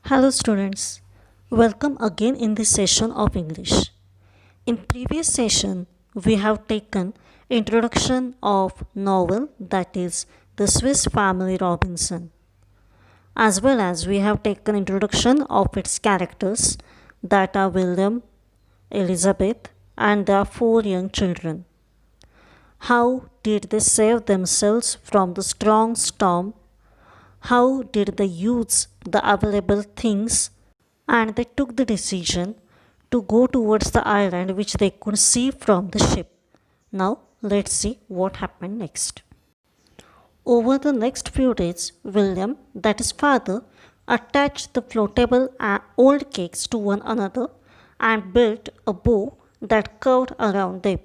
Hello students, welcome again in this session of English. In previous session, we have taken introduction of novel that is The Swiss Family Robinson, as well as we have taken introduction of its characters that are William, Elizabeth and their four young children. How did they save themselves from the strong storm? How did they use the available things and they took the decision to go towards the island which they could see from the ship. Now let's see what happened next. Over the next few days, William, that is father, attached the floatable old cakes to one another and built a bow that curved around them.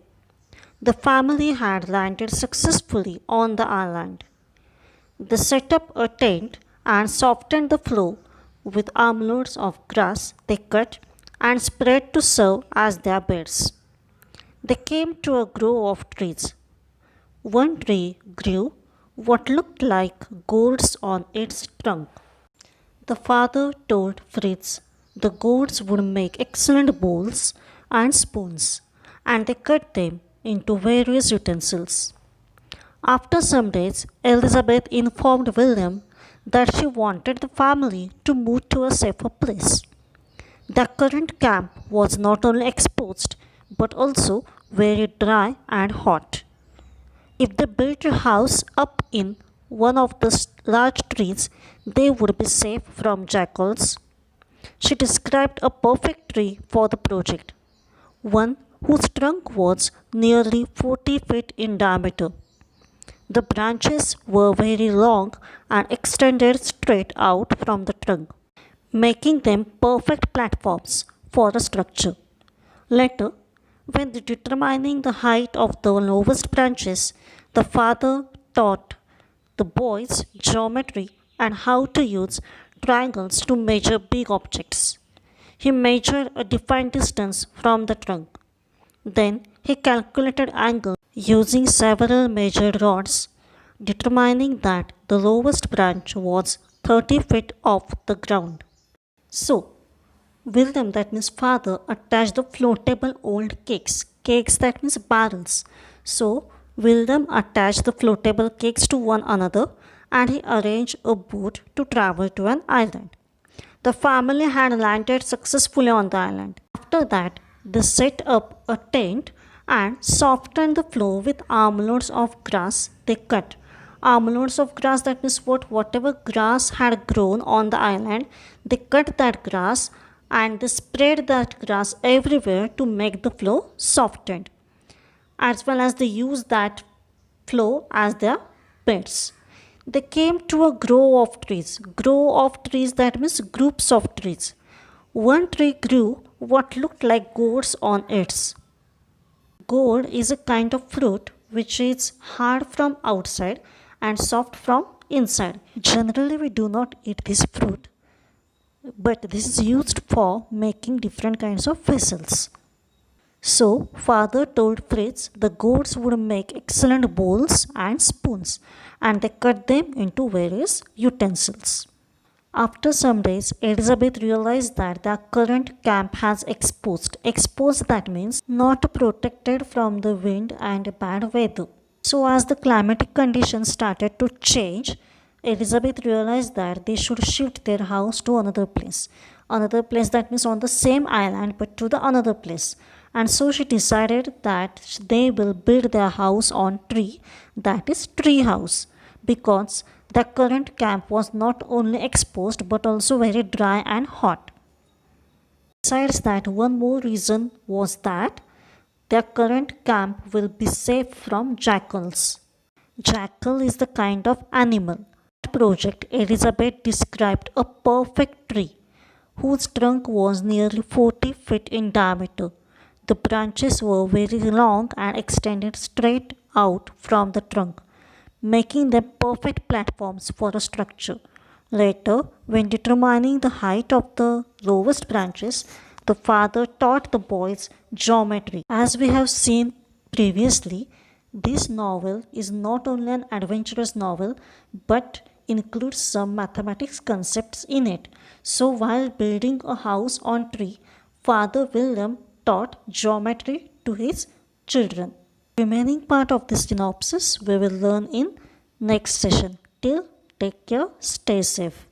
The family had landed successfully on the island. They set up a tent and softened the floor with armloads of grass they cut and spread to serve as their beds. They came to a grove of trees. One tree grew what looked like gourds on its trunk. The father told Fritz the gourds would make excellent bowls and spoons, and they cut them into various utensils. After some days, Elizabeth informed William that she wanted the family to move to a safer place. The current camp was not only exposed but also very dry and hot. If they built a house up in one of the large trees, they would be safe from jackals. She described a perfect tree for the project, one whose trunk was nearly 40 feet in diameter. The branches were very long and extended straight out from the trunk, making them perfect platforms for a structure. Later, when determining the height of the lowest branches, the father taught the boys geometry and how to use triangles to measure big objects. He measured a defined distance from the trunk. Then he calculated angles using several measured rods, determining that the lowest branch was 30 feet off the ground. So, William, that means father, attached the floatable old cakes that means barrels. So, William attached the floatable cakes to one another and he arranged a boat to travel to an island. The family had landed successfully on the island. After that, they set up a tent and softened the floor with armloads of grass they cut. Armloads of grass, that means whatever grass had grown on the island, they cut that grass and they spread that grass everywhere to make the floor softened, as well as they used that floor as their beds. They came to a grove of trees. Grove of trees, that means groups of trees. One tree grew what looked like gourds on its. Gourd is a kind of fruit which is hard from outside and soft from inside. Generally, we do not eat this fruit, but this is used for making different kinds of vessels. So, father told Fritz the gourds would make excellent bowls and spoons, and they cut them into various utensils. After some days, Elizabeth realized that the current camp has exposed. Exposed, that means not protected from the wind and bad weather. So, as the climatic conditions started to change, Elizabeth realized that they should shift their house to another place. Another place, that means on the same island but to the another place. And so she decided that they will build their house on tree, that is tree house, because the current camp was not only exposed but also very dry and hot. Besides that, one more reason was that their current camp will be safe from jackals. Jackal is the kind of animal. Project, Elizabeth described a perfect tree whose trunk was nearly 40 feet in diameter. The branches were very long and extended straight out from the trunk, making them perfect platforms for a structure. Later, when determining the height of the lowest branches, the father taught the boys geometry. As we have seen previously, this novel is not only an adventurous novel, but includes some mathematics concepts in it. So while building a house on tree, Father William taught geometry to his children. Remaining part of this synopsis we will learn in next session. Till take care, stay safe.